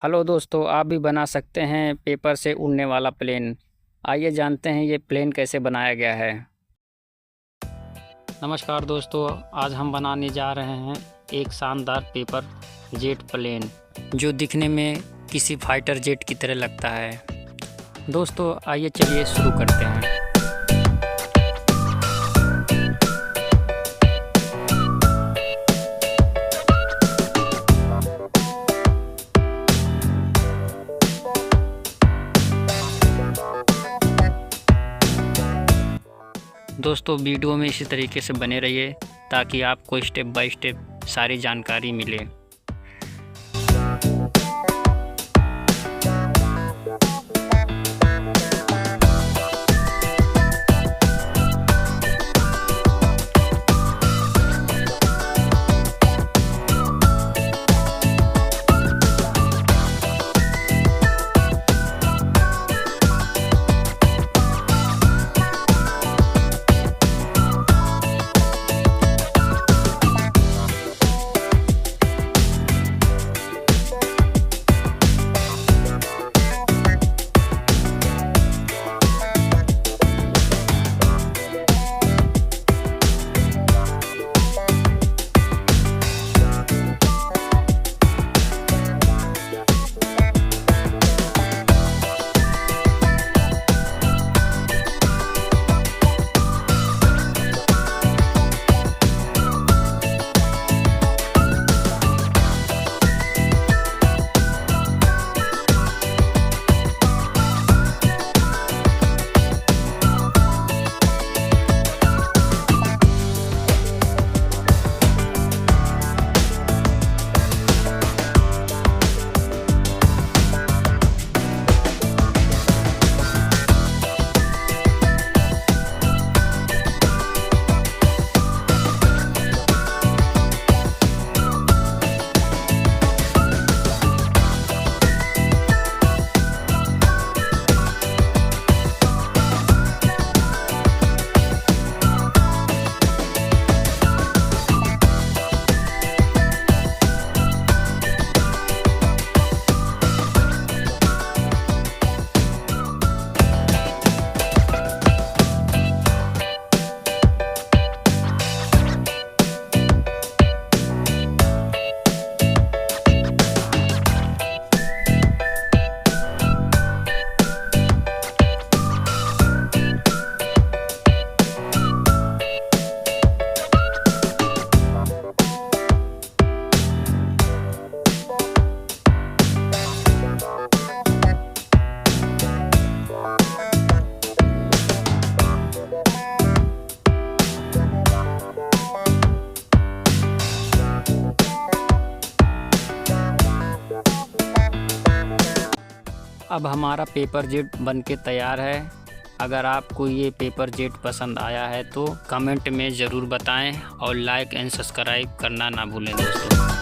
Hello दोस्तों, आप भी बना सकते हैं पेपर से उड़ने वाला प्लेन। आइए जानते हैं ये प्लेन कैसे बनाया गया है। नमस्कार दोस्तों, आज हम बनाने जा रहे हैं एक शानदार पेपर जेट प्लेन जो दिखने में किसी फाइटर जेट की तरह लगता है। दोस्तों आइए चलिए शुरू करते हैं। दोस्तों वीडियो में इसी तरीके से बने रहिए ताकि आपको स्टेप बाय स्टेप सारी जानकारी मिले। अब हमारा पेपर जेट बनके तैयार है। अगर आपको ये पेपर जेट पसंद आया है तो कमेंट में ज़रूर बताएं और लाइक एंड सब्सक्राइब करना ना भूलें दोस्तों।